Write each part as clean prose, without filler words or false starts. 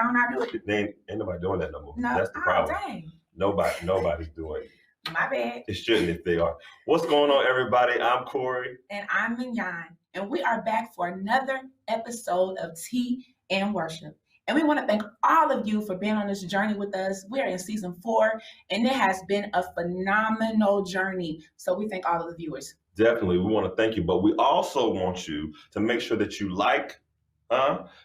don't I do it? Ain't nobody doing that no more. No. That's the problem. Dang. Nobody's doing it. My bad. It shouldn't if they are. What's going on, everybody? I'm Corey. And I'm Mignon. And we are back for another episode of Tea and Worship. And we want to thank all of you for being on this journey with us. We're in season 4, and it has been a phenomenal journey. So we thank all of the viewers. Definitely, we want to thank you. But we also want you to make sure that you like,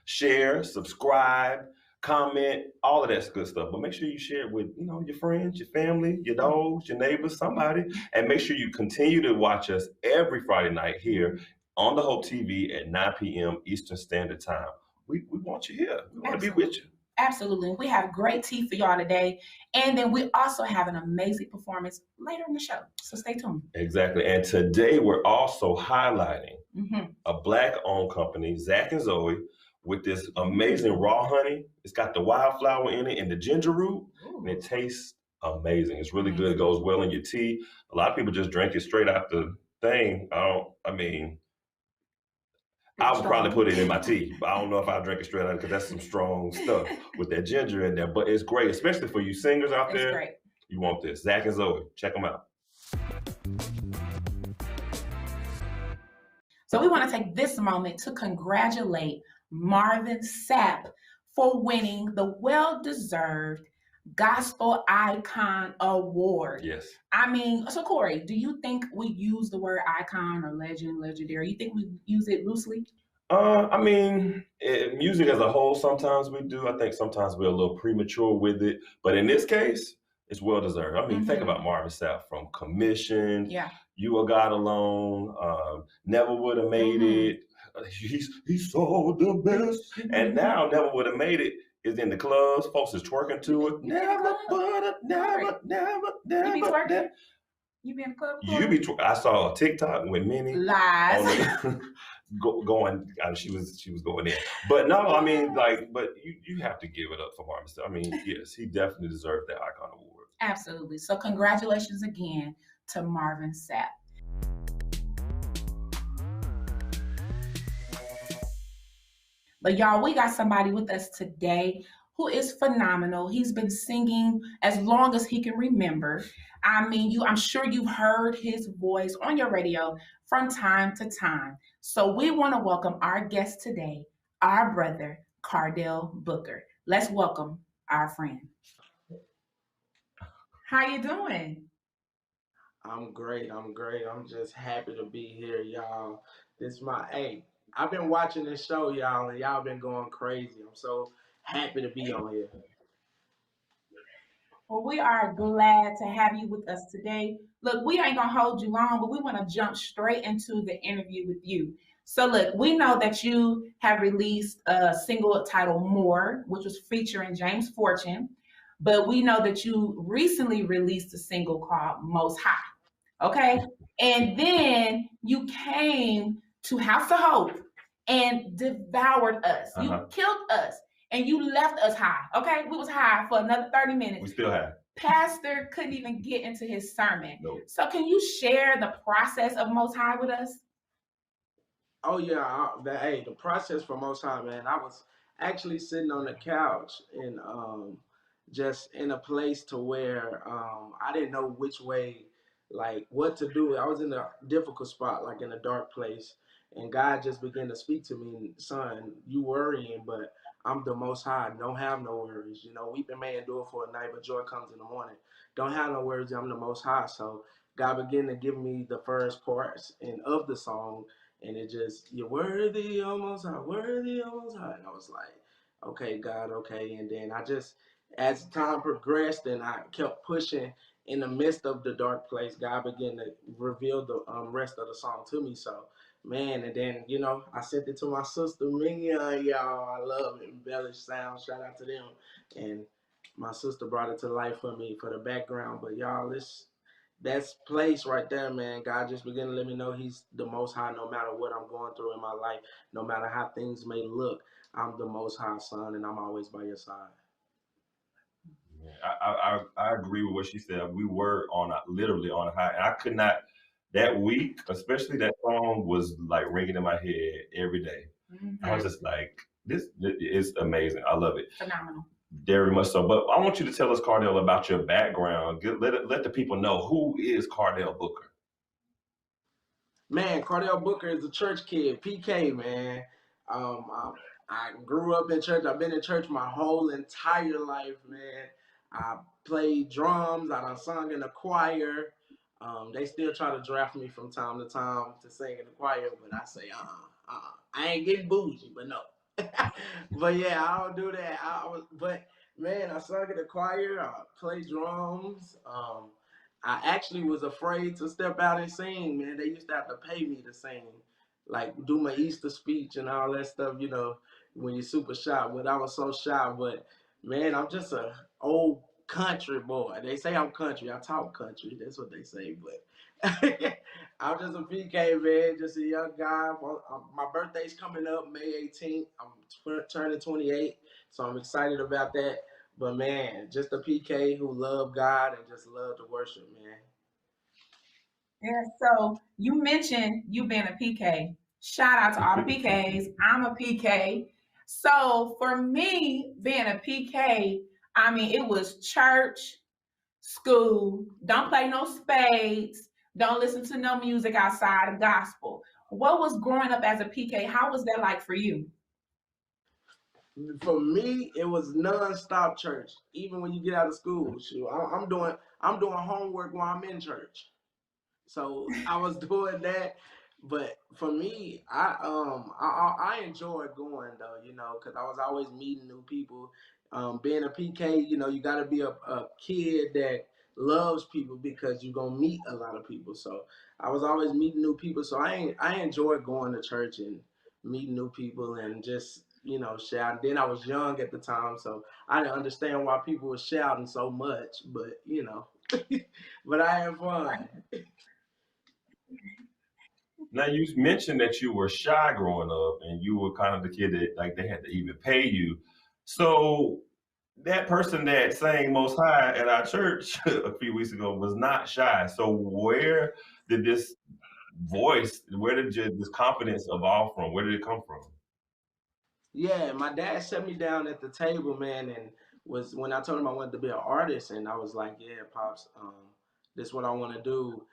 share, subscribe, comment, all of that good stuff. But make sure you share it with, your friends, your family, your dogs, your neighbors, somebody. And make sure you continue to watch us every Friday night here on the Hope TV at 9 p.m. Eastern Standard Time. We want you here. We want to be with you. Absolutely. We have great tea for y'all today. And then we also have an amazing performance later in the show. So stay tuned. Exactly. And today we're also highlighting a Black-owned company, Zach and Zoe, with this amazing raw honey. It's got the wildflower in it and the ginger root. Ooh. And it tastes amazing. It's really good. It goes well in your tea. A lot of people just drink it straight out the thing. I would probably put it in my tea, but I don't know if I'll drink it straight out because that's some strong stuff with that ginger in there. But it's great, especially for you singers out there. Great. You want this. Zach and Zoe. Check them out. So we want to take this moment to congratulate Marvin Sapp for winning the well-deserved Gospel Icon Award. Yes. So Corey, do you think we use the word icon or legend, legendary? You think we use it loosely? Music as a whole, sometimes we do. I think sometimes we're a little premature with it. But in this case, it's well-deserved. Think about Marvin Sapp from Commission. Yeah. You Are God Alone. Never Would Have Made It. He saw the best. And now Never Would Have Made It is in the clubs. Folks is twerking to it. Never would have, never. You be twerking? You be in the club? I saw a TikTok with Minnie. Lies. Going, she was going in. But no, but you have to give it up for Marvin Sapp. Yes, he definitely deserved that Icon Award. Absolutely. So congratulations again to Marvin Sapp. But y'all, we got somebody with us today who is phenomenal. He's been singing as long as he can remember. I'm sure you've heard his voice on your radio from time to time. So we want to welcome our guest today, our brother, Cardell Booker. Let's welcome our friend. How you doing? I'm great. I'm just happy to be here, y'all. I've been watching this show, y'all, and y'all been going crazy. I'm so happy to be on here. Well, we are glad to have you with us today. Look, we ain't gonna hold you long, but we want to jump straight into the interview with you. So look, we know that you have released a single titled More, which was featuring James Fortune, but we know that you recently released a single called Most High, okay? And then you came to House of Hope and devoured us. You killed us. And you left us high, okay? We was high for another 30 minutes. We still have. Pastor couldn't even get into his sermon. Nope. So can you share the process of Most High with us? Oh, yeah. The process for Most High, man, I was actually sitting on the couch and just in a place to where I didn't know which way, what to do. I was in a difficult spot, in a dark place. And God just began to speak to me, son, you worrying, but I'm the Most High. Don't have no worries. Weeping may endure for a night, but joy comes in the morning. Don't have no worries. I'm the Most High. So God began to give me the first parts of the song, and it just, you're worthy, O Most High, worthy, O Most High. And I was like, okay, God, okay. And then I just, as time progressed and I kept pushing in the midst of the dark place, God began to reveal the rest of the song to me. So, man, and then, I sent it to my sister, Mignon, y'all. I love Embellish Sound. Shout out to them. And my sister brought it to life for me for the background. But, y'all, that's place right there, man. God just began to let me know he's the Most High no matter what I'm going through in my life, no matter how things may look. I'm the Most High, son, and I'm always by your side. I agree with what she said. We were literally on a high. And I could not, that week, especially that song was ringing in my head every day. I was just like, this is amazing. I love it. Phenomenal. Very much so. But I want you to tell us, Cardell, about your background. Let the people know, who is Cardell Booker. Man, Cardell Booker is a church kid, PK, man. I grew up in church. I've been in church my whole entire life, man. I played drums. I done sung in the choir. They still try to draft me from time to time to sing in the choir, but I say, I ain't getting bougie, but no. But yeah, I don't do that. But man, I sung in the choir. I played drums. I actually was afraid to step out and sing, man. They used to have to pay me to sing, like do my Easter speech and all that stuff, when you're super shy. But I was so shy. But man, I'm just a old country boy. They say I'm country. I talk country. That's what they say. But I'm just a PK, man. Just a young guy. My birthday's coming up May 18th. I'm turning 28, so I'm excited about that. But man, just a PK who love God and just love to worship, man. Yeah, so you mentioned you being a PK. Shout out to all the PKs. I'm a PK. So for me, being a PK, I mean, it was church, school, don't play no spades, don't listen to no music outside of gospel. What was growing up as a PK? How was that like for you? For me, it was non-stop church. Even when you get out of school, shoot, I'm doing homework while I'm in church. So I was doing that. But for me, I enjoyed going though, because I was always meeting new people. Being a PK, you got to be a kid that loves people because you're gonna meet a lot of people. So I was always meeting new people. So I enjoyed going to church and meeting new people and just shouting. Then I was young at the time, so I didn't understand why people were shouting so much. But but I had fun. Now, you mentioned that you were shy growing up and you were kind of the kid that like they had to even pay you. So that person that sang Most High at our church a few weeks ago was not shy. So where did this where did this confidence evolve from? Where did it come from? Yeah, my dad set me down at the table, man, and was when I told him I wanted to be an artist, and I was like, "Yeah, pops, this is what I want to do."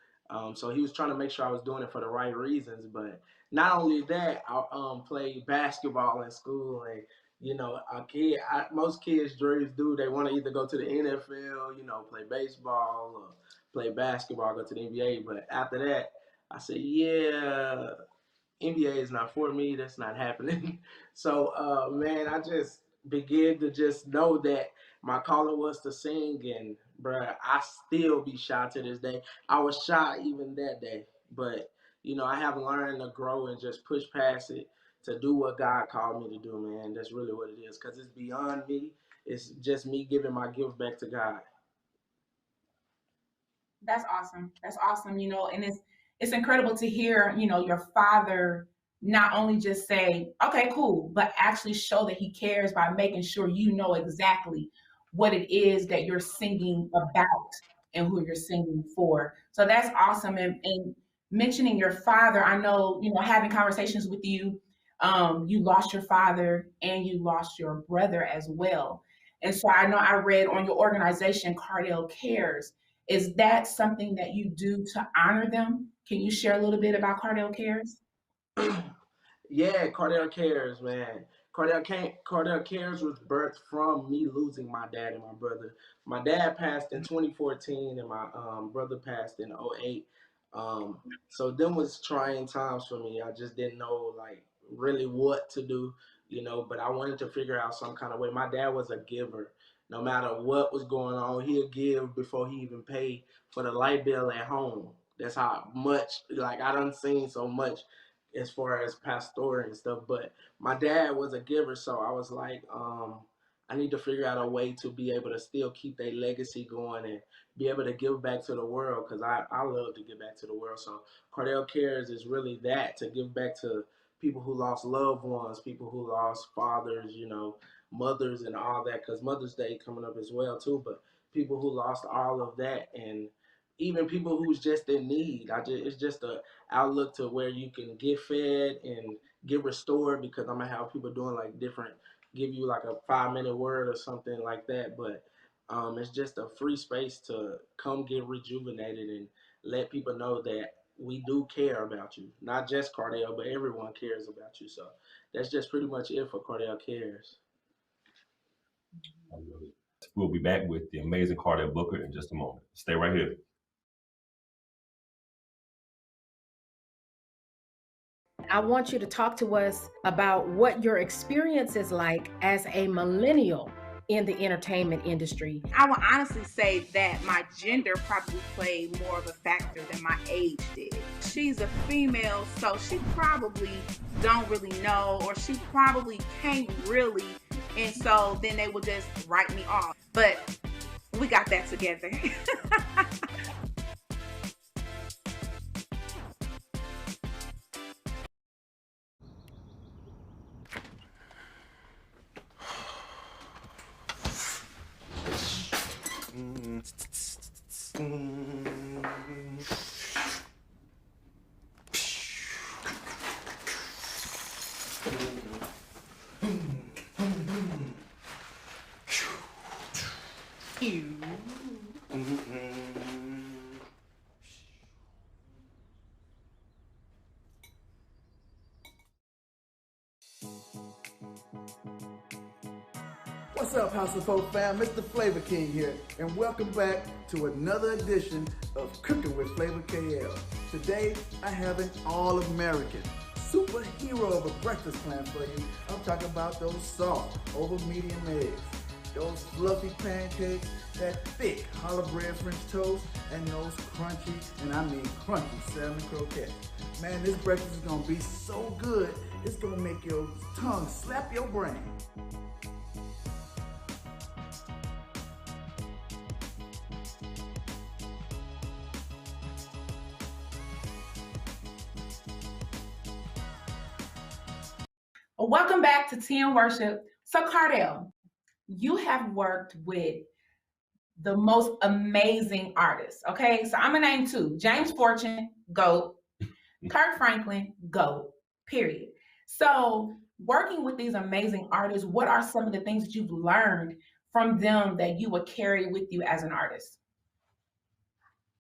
So he was trying to make sure I was doing it for the right reasons. But not only that, I played basketball in school, and most kids' dreams do. They want to either go to the NFL, play baseball, or play basketball, go to the NBA. But after that, I said, "Yeah, NBA is not for me. That's not happening." So, man, I just began to just know that my calling was to sing, and bruh, I still be shy to this day. I was shy even that day, but I have learned to grow and just push past it to do what God called me to do, man. That's really what it is, cause it's beyond me. It's just me giving my gift back to God. That's awesome. That's awesome. And it's incredible to hear, your father not only just say, okay, cool, but actually show that he cares by making sure you know exactly what it is that you're singing about and who you're singing for. So that's awesome. And mentioning your father, I know, having conversations with you, you lost your father and you lost your brother as well. And so I know I read on your organization, Cardell Cares. Is that something that you do to honor them? Can you share a little bit about Cardell Cares? Yeah, Cardell Cares, man. Cardell Cares was birthed from me losing my dad and my brother. My dad passed in 2014, and my brother passed in '08. So them was trying times for me. I just didn't know like really what to do, But I wanted to figure out some kind of way. My dad was a giver. No matter what was going on, he'd give before he even paid for the light bill at home. That's how much like I done seen so much as far as pastoral and stuff. But my dad was a giver, so I was like, I need to figure out a way to be able to still keep that legacy going and be able to give back to the world because I love to give back to the world. So Cardell Cares is really that to give back to people who lost loved ones, people who lost fathers, mothers and all that. Because Mother's Day coming up as well too, but people who lost all of that and even people who's just in need. It's just a outlook to where you can get fed and get restored, because I'm gonna have people doing like different, give you like a 5-minute word or something like that. But it's just a free space to come get rejuvenated and let people know that we do care about you, not just Cardell, but everyone cares about you. So that's just pretty much it for Cardell Cares. We'll be back with the amazing Cardell Booker in just a moment. Stay right here. I want you to talk to us about what your experience is like as a millennial in the entertainment industry. I would honestly say that my gender probably played more of a factor than my age did. She's a female, so she probably don't really know, or she probably can't really, and so then they will just write me off. But we got that together. What's up, House of Folk fam? Mr. Flavor King here, and welcome back to another edition of Cooking with Flavor KL. Today, I have an all-American superhero of a breakfast plan for you. I'm talking about those soft, over medium eggs, those fluffy pancakes, that thick challah bread French toast, and those crunchy, and I mean crunchy salmon croquettes. Man, this breakfast is gonna be so good, it's gonna make your tongue slap your brain. Welcome back to Tea and Worship. So Cardell, you have worked with the most amazing artists, okay? So I'm gonna name two: James Fortune, GOAT; Kirk Franklin, GOAT, period. So working with these amazing artists, what are some of the things that you've learned from them that you would carry with you as an artist?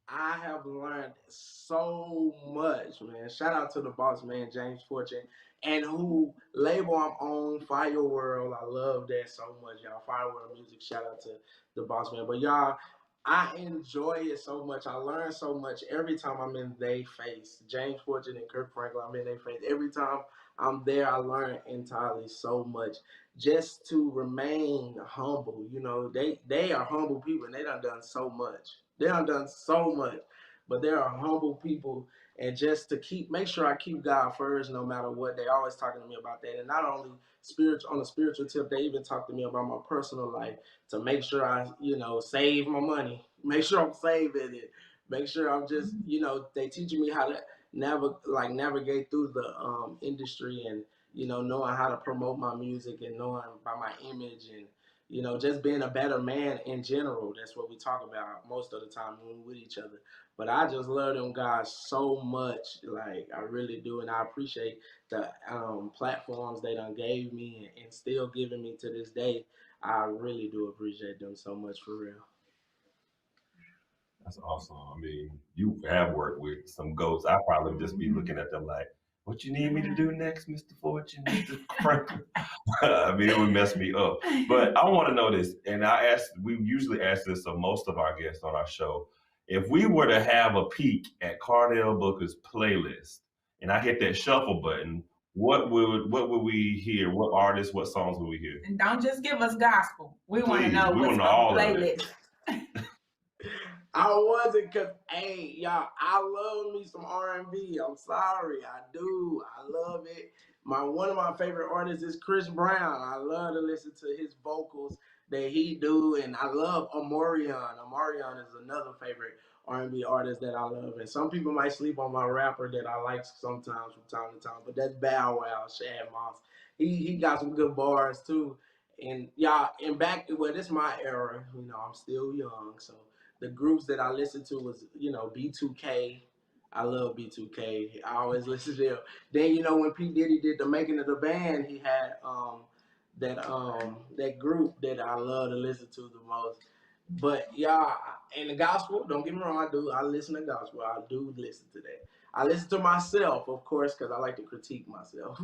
I have learned so much, man. Shout out to the boss man, James Fortune, and who label I'm on, Fire World. I love that so much, y'all. Fire World Music. Shout out to the boss man. But y'all, I enjoy it so much. I learn so much every time I'm in their face. James Fortune and Kirk Franklin, I'm in their face. Every time I'm there, I learn entirely so much. Just to remain humble, you know, they are humble people, and they done so much. They done so much, but they are humble people. And just to make sure I keep God first, no matter what. They always talking to me about that, and not only spiritual, on a spiritual tip, they even talk to me about my personal life, to make sure I, save my money, make sure I'm saving it, make sure I'm just, they teaching me how to navigate through the industry, and knowing how to promote my music, and knowing about my image, and just being a better man in general. That's what we talk about most of the time when we're with each other. But I just love them guys so much, like I really do, and I appreciate the platforms they done gave me, and still giving me to this day. I really do appreciate them so much, for real. That's awesome. I mean, you have worked with some GOATs. I probably just be looking at them like, what you need me to do next, Mr. Fortune, Mr. Franklin? I mean, it would mess me up. But I want to know this, and we usually ask this of most of our guests on our show. If we were to have a peek at Cardell Booker's playlist, and I hit that shuffle button, what would we hear? What artists, what songs would we hear? And don't just give us gospel. We want to know what's on the playlist. I wasn't, cause hey, y'all, I love me some R&B. I'm sorry, I do. I love it. One of my favorite artists is Chris Brown. I love to listen to his vocals that he do, and I love Omarion. Omarion is another favorite R&B artist that I love. And some people might sleep on my rapper that I like sometimes from time to time, but that's Bow Wow, Shad Moss. He got some good bars too. And y'all, this is my era. I'm still young, so the groups that I listened to was, B2K, I love B2K. I always listen to him. Then when P Diddy did the making of the band, he had that group that I love to listen to the most. But yeah, in the gospel, don't get me wrong, I listen to gospel. I do listen to that. I listen to myself, of course, because I like to critique myself.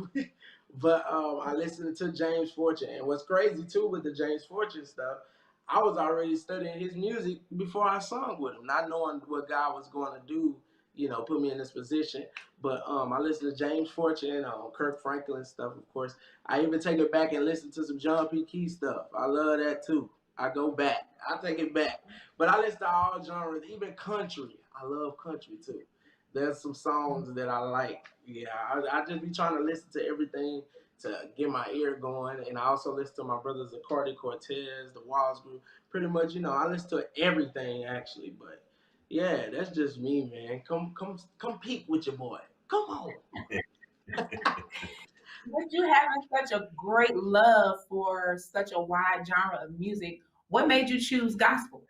But I listen to James Fortune, and what's crazy too with the James Fortune stuff, I was already studying his music before I sung with him, not knowing what God was going to do, put me in this position. But I listen to James Fortune, Kirk Franklin stuff, of course. I even take it back and listen to some John P. Key stuff. I love that too. I go back. I take it back. But I listen to all genres, even country. I love country too. There's some songs that I like. Yeah, I just be trying to listen to everything to get my ear going. And I also listen to my brothers, the Cardi Cortez, the Walls Group. Pretty much, I listen to everything actually. But yeah, that's just me, man. Come peek with your boy. Come on. With you having such a great love for such a wide genre of music, what made you choose gospel?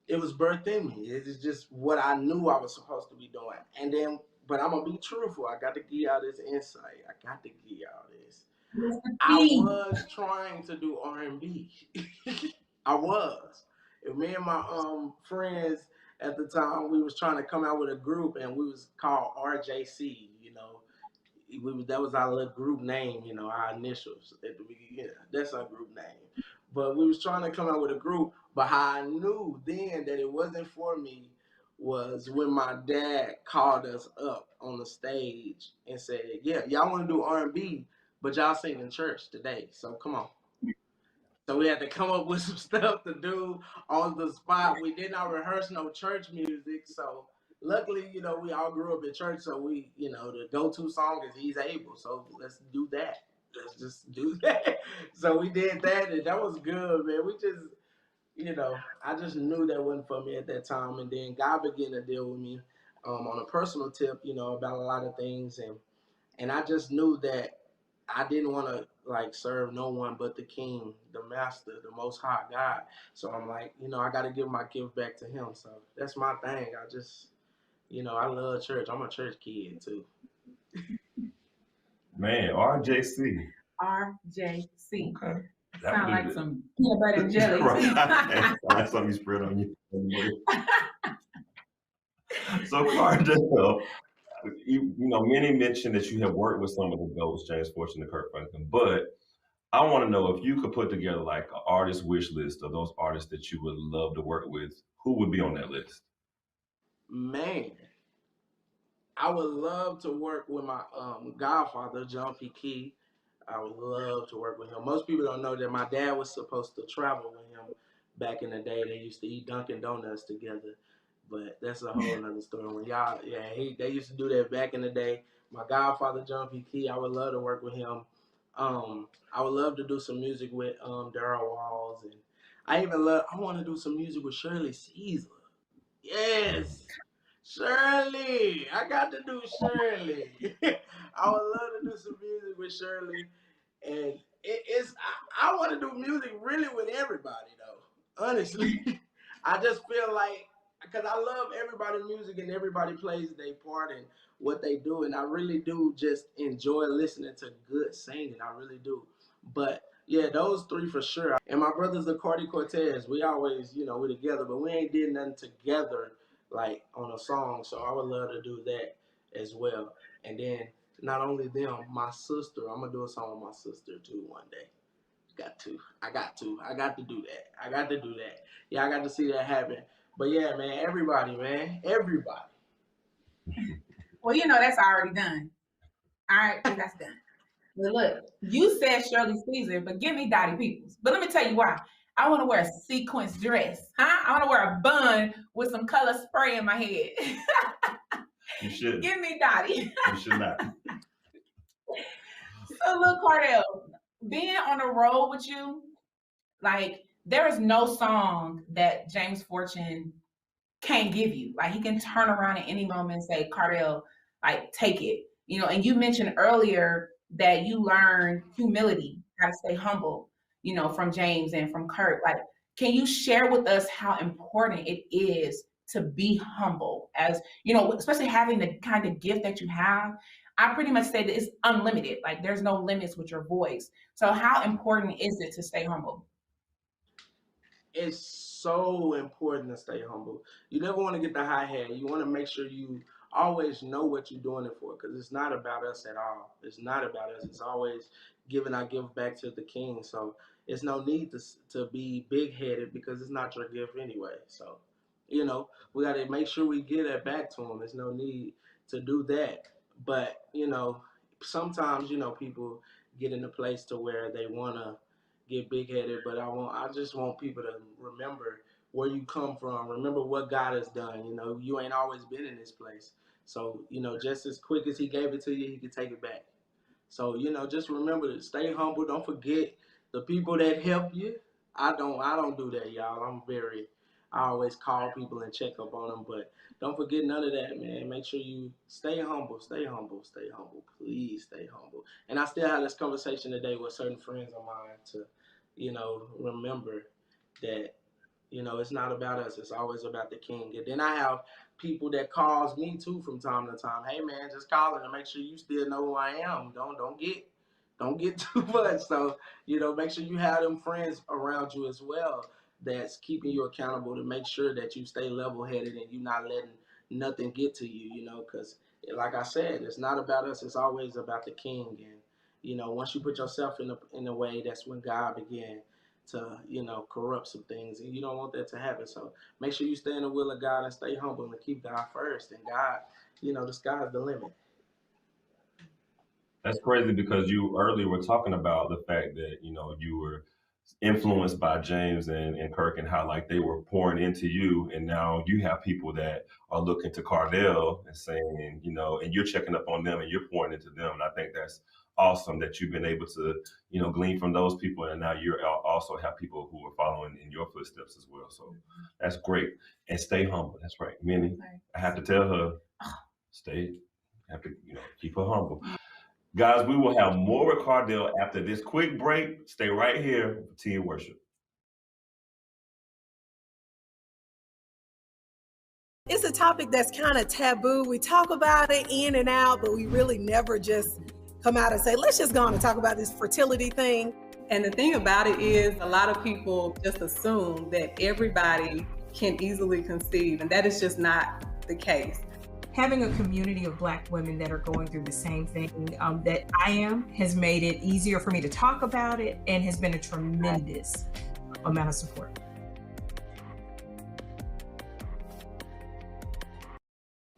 It was birthed in me. It is just what I knew I was supposed to be doing. And then, but I'm gonna be truthful. I got to give y'all this insight. I got to give y'all this. I was trying to do R&B. I was. And me and my friends at the time, we was trying to come out with a group, and we was called RJC. That was our little group name, our initials at the beginning. Yeah, that's our group name. But we was trying to come out with a group. But how I knew then that it wasn't for me was when my dad called us up on the stage and said, "Yeah, y'all want to do R&B, but y'all sing in church today, so come on." So we had to come up with some stuff to do on the spot. We did not rehearse no church music, so luckily, we all grew up in church, so the go-to song is "He's Able," so let's do that. Let's just do that. So we did that, and that was good, man. We just, I just knew that wasn't for me at that time, and then God began to deal with me on a personal tip, about a lot of things, and I just knew that I didn't want to serve no one but the King, the Master, the Most High God. So I'm like, I got to give my gift back to Him. So that's my thing. I just, I love church. I'm a church kid too. Man, RJC. RJC. Okay. Sound like some peanut butter and jelly. Right. Like something you spread on you. So, Cardell, many mentioned that you have worked with some of the GOATs, James Fortune and Kirk Franklin, but I want to know if you could put together like an artist wish list of those artists that you would love to work with, who would be on that list? Man, I would love to work with my godfather, John P. Key. I would love to work with him. Most people don't know that my dad was supposed to travel with him back in the day. They used to eat Dunkin' Donuts together. But that's a whole nother story. When they used to do that back in the day. My godfather, John P. Key, I would love to work with him. I would love to do some music with Darryl Walls, and I want to do some music with Shirley Caesar. Yes, Shirley. I got to do Shirley. I would love to do some music with Shirley, and I want to do music really with everybody though. Honestly, I just feel like, because I love everybody's music and everybody plays their part in what they do, and I really do just enjoy listening to good singing. I really do. But yeah, those three for sure. And my brothers, the Cardi Cortez, we always, we're together, but we ain't did nothing together like on a song. So I would love to do that as well. And then not only them, my sister. I'm gonna do a song with my sister too one day. I got to do that. I got to do that. Yeah, I got to see that happen. But yeah, man, everybody, man. Everybody. Well, that's already done. All right, that's done. But look, you said Shirley Caesar, but give me Dottie Peoples. But let me tell you why. I want to wear a sequence dress. I want to wear a bun with some color spray in my head. You should. Give me Dottie. You should not. So look, Cardell, being on the road with you, there is no song that James Fortune can't give you. He can turn around at any moment and say, Cardell, take it. And you mentioned earlier that you learned humility, how to stay humble, from James and from Kirk. Can you share with us how important it is to be humble, as you know, especially having the kind of gift that you have. I pretty much say that it's unlimited. Like there's no limits with your voice. So how important is it to stay humble? It's so important to stay humble. You never want to get the high hat. You want to make sure you always know what you're doing it for, because it's not about us at all. It's not about us. It's always giving our gift back to the King. So it's no need to be big headed, because it's not your gift anyway. So, we got to make sure we get it back to him. There's no need to do that. But sometimes people get in a place to where they want to get big headed, but I just want people to remember where you come from. Remember what God has done. You ain't always been in this place. So, just as quick as he gave it to you, he could take it back. So, just remember to stay humble. Don't forget the people that help you. I don't do that, y'all. I always call people and check up on them, but don't forget none of that, man. Make sure you stay humble, stay humble, stay humble. Please stay humble. And I still had this conversation today with certain friends of mine to, remember that, it's not about us. It's always about the King. And then I have people that calls me too from time to time. Hey man, just calling to make sure you still know who I am. Don't get too much. So, make sure you have them friends around you as well that's keeping you accountable to make sure that you stay level headed and you're not letting nothing get to you, because like I said, it's not about us. It's always about the King. And, once you put yourself in a way, that's when God began to, corrupt some things. And you don't want that to happen. So make sure you stay in the will of God and stay humble and keep God first. And God, the sky's the limit. That's crazy because you earlier were talking about the fact that, you were influenced by James and Kirk, and how like they were pouring into you, and now you have people that are looking to Cardell and saying, and you're checking up on them and you're pouring into them. And I think that's awesome that you've been able to, glean from those people, and now you're also have people who are following in your footsteps as well. So that's great. And stay humble. That's right. Minnie, I have to tell her, stay, have to, keep her humble. Guys, we will have more with Cardell after this quick break. Stay right here for Tea and Worship. It's a topic that's kind of taboo. We talk about it in and out, but we really never just come out and say, let's just go on and talk about this fertility thing. And the thing about it is, a lot of people just assume that everybody can easily conceive, and that is just not the case. Having a community of Black women that are going through the same thing that I am has made it easier for me to talk about it, and has been a tremendous amount of support.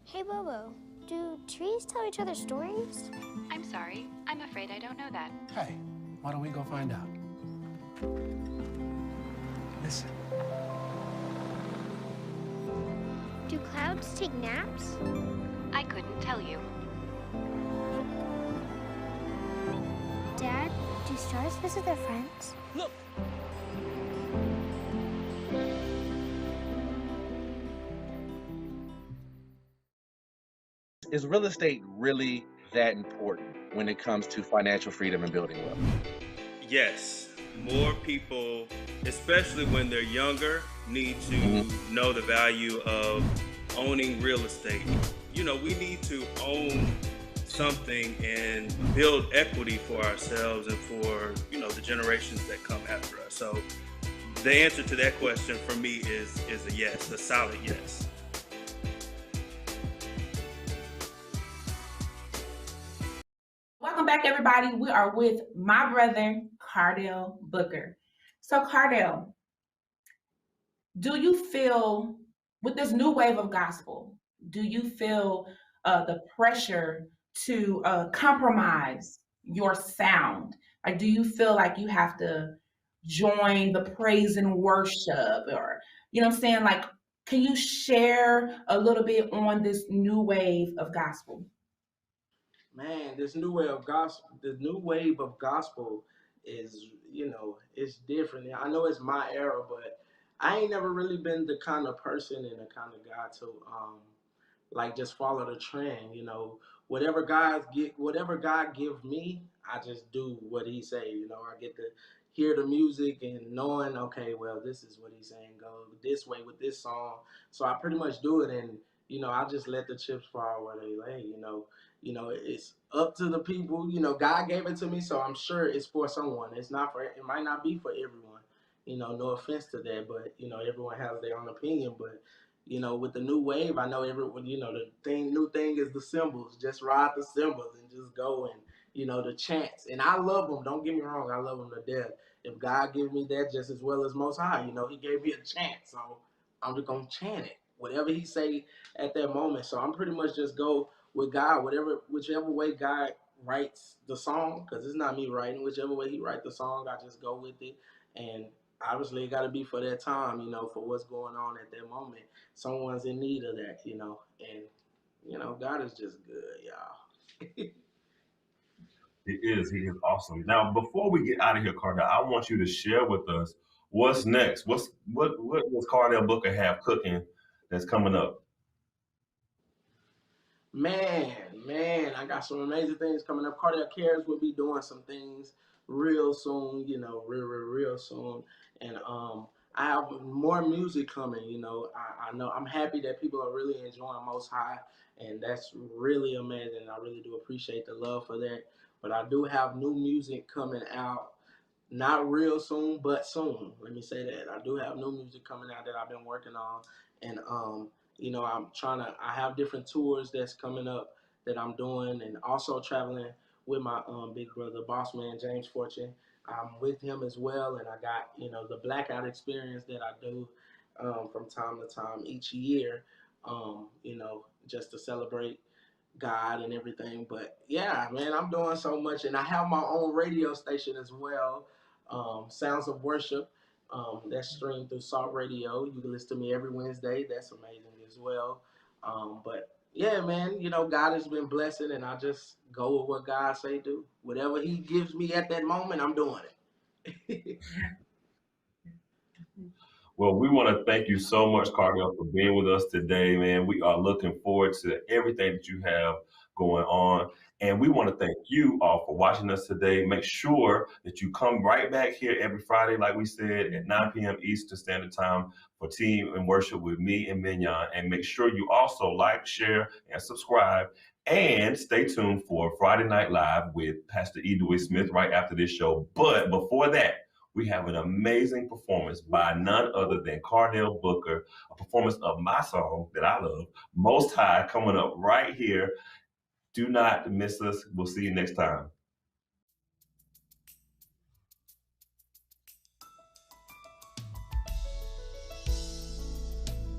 Hey Bobo, do trees tell each other stories? I'm sorry, I'm afraid I don't know that. Hey, why don't we go find out? Listen. Do clouds take naps? I couldn't tell you. Dad, do stars visit their friends? Look! Is real estate really that important when it comes to financial freedom and building wealth? Yes, more people, especially when they're younger, need to know the value of owning real estate. We need to own something and build equity for ourselves and for, the generations that come after us. So the answer to that question for me is a yes, a solid yes. Welcome back, everybody. We are with my brother, Cardell Booker. So Cardell, do you feel, with this new wave of gospel, do you feel the pressure to compromise your sound? Like, do you feel like you have to join the praise and worship, or, what I'm saying? Like, can you share a little bit on this new wave of gospel? Man, this new wave of gospel is, it's different. I know it's my era, but I ain't never really been the kind of person and the kind of guy to just follow the trend. Whatever God give me, I just do what he say. I get to hear the music and knowing, okay, well, this is what he's saying, go this way with this song. So I pretty much do it, and I just let the chips fall where they lay. It's up to the people. God gave it to me, so I'm sure it's for someone. It's not for. It might not be for everyone. No offense to that, but everyone has their own opinion. But with the new wave, I know everyone. New thing is the cymbals. Just ride the cymbals and just go and the chants. And I love them. Don't get me wrong. I love them to death. If God gives me that just as well as Most High, He gave me a chant, so I'm just gonna chant it. Whatever He say at that moment. So I'm pretty much just go with God, whichever way God writes the song, because it's not me writing. Whichever way He writes the song, I just go with it. And obviously, it got to be for that time, for what's going on at that moment. Someone's in need of that, and God is just good, y'all. He is awesome. Now, before we get out of here, Cardell, I want you to share with us what's next. What does Cardell Booker have cooking that's coming up? Man, I got some amazing things coming up. Cardell Cares will be doing some things real soon, real soon. And I have more music coming, I know I'm happy that people are really enjoying Most High, and that's really amazing. I really do appreciate the love for that. But I do have new music coming out, not real soon, but soon. Let me say that. I do have new music coming out that I've been working on. And, I have different tours that's coming up that I'm doing, and also traveling with my big brother, boss man, James Fortune. I'm with him as well. And I got, the Blackout experience that I do from time to time each year, just to celebrate God and everything. But yeah, man, I'm doing so much, and I have my own radio station as well, Sounds of Worship. That's streamed through Salt Radio. You can listen to me every Wednesday. That's amazing as well. But yeah, man, God has been blessing, and I just go with what God say do. Whatever He gives me at that moment, I'm doing it. Well, we want to thank you so much, Cardell, for being with us today, man. We are looking forward to everything that you have going on. And we want to thank you all for watching us today. Make sure that you come right back here every Friday, like we said, at 9 p.m. Eastern Standard Time for Tea and Worship with me and Mignon. And make sure you also like, share, and subscribe. And stay tuned for Friday Night Live with Pastor E. Dewey Smith right after this show. But before that, we have an amazing performance by none other than Cardell Booker, a performance of my song that I love, Most High, coming up right here. Do not miss us. We'll see you next time.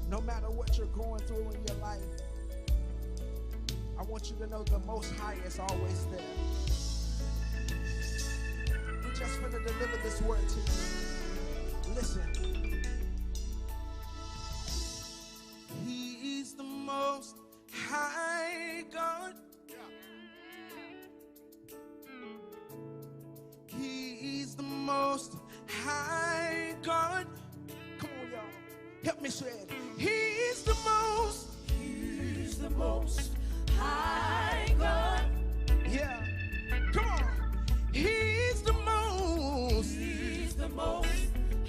No matter what you're going through in your life, I want you to know the Most High is always there. We're just going to deliver this word to you. Listen. He's the Most High God. He's the Most High God. Come on, y'all. Help me say it. He's the Most High God. Yeah. Come on. He's the most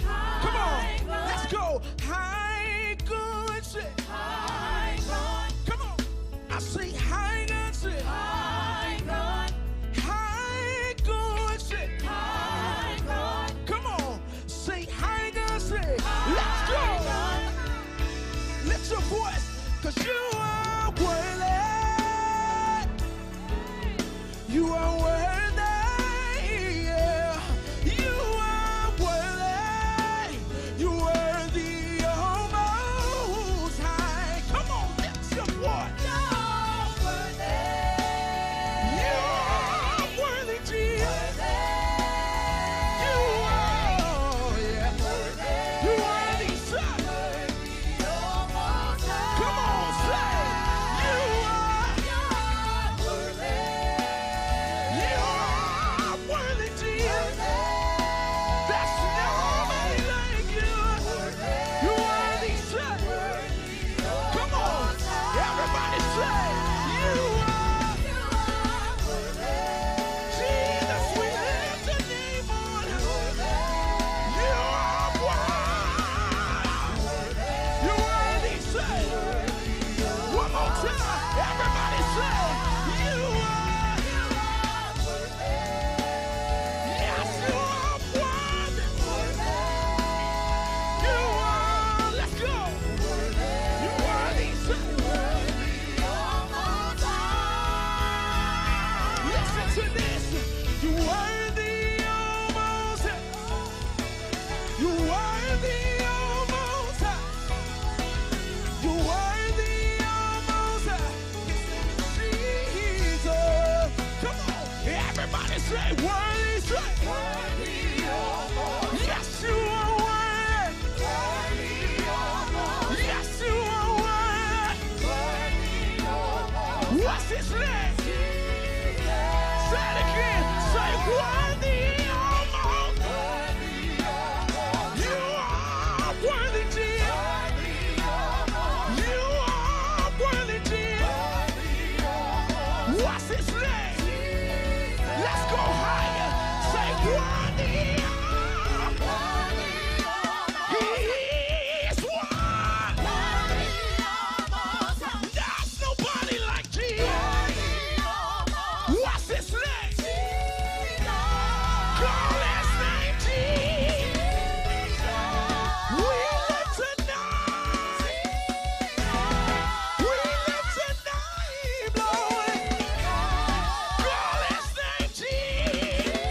high. Come on. God. Let's go. High God. Say. High God. Come on. I say high God. Say. High God. High God. Say. High God. Come on. Say high God. Say. Let's go. God. Lift your voice, 'cause you are worthy. Everybody say, you are. Yes, you are worthy. You are. Let's go. You are these. Listen to this. You worthy almost. You worthy almost. You worthy almost. Jesus. Come on. Everybody say worthy. Say worthy almost. Yes, you are worthy. Yes, you are worthy. What's his name? Say it again. Say worthy almost. You are worthy, Jesus. You are worthy, Jesus. What's his name? Let's go higher. Say worthy. He is one. There's nobody like Jesus. What's his name? Call his name Jesus. We live tonight. We live tonight, Lord. Call his name Jesus.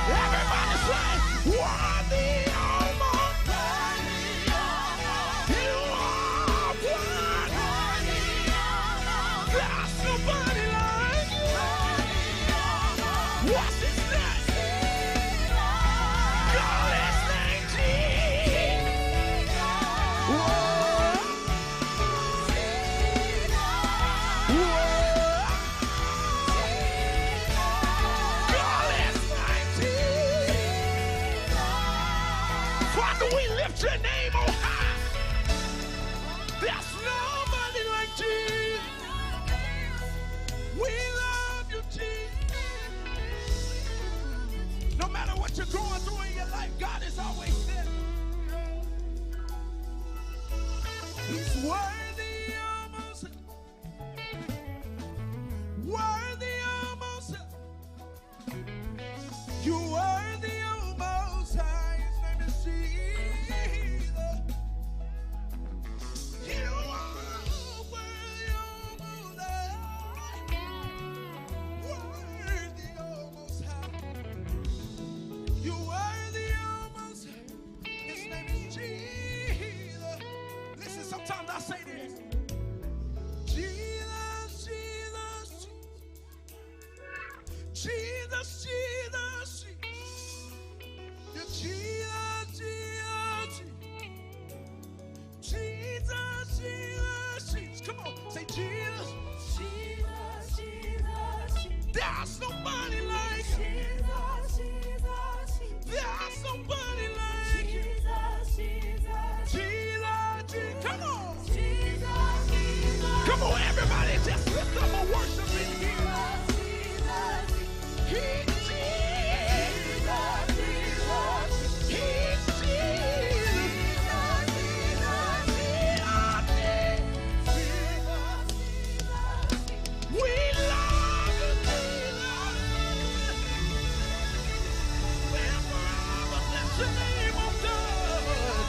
Everybody say, worthy almost. You are worthy. There's nobody like you. What's his name? Call his name Jesus. Whoa. Whoa. Call his name Jesus. Father, we lift your name on high. There's nobody like Jesus. We love you, Jesus. No matter what you're going through in your life, God is always there. He's worthy almost. Worthy almost. You worthy almost. His name is Jesus. You are worthy almost. Worthy almost. You worthy almost. His name is Jesus. Listen, sometimes I say this. Jesus, Jesus, Jesus, Jesus, Jesus, Jesus, Jesus, Jesus, Jesus. Come on, say Jesus, Jesus, Jesus. There's nobody like you. There's nobody like you. Jesus, Jesus. Come on. Come on, everybody, just lift up a worship in here. He's Jesus. He's Jesus. We love you, Jesus. We'll forever bless your name, oh God.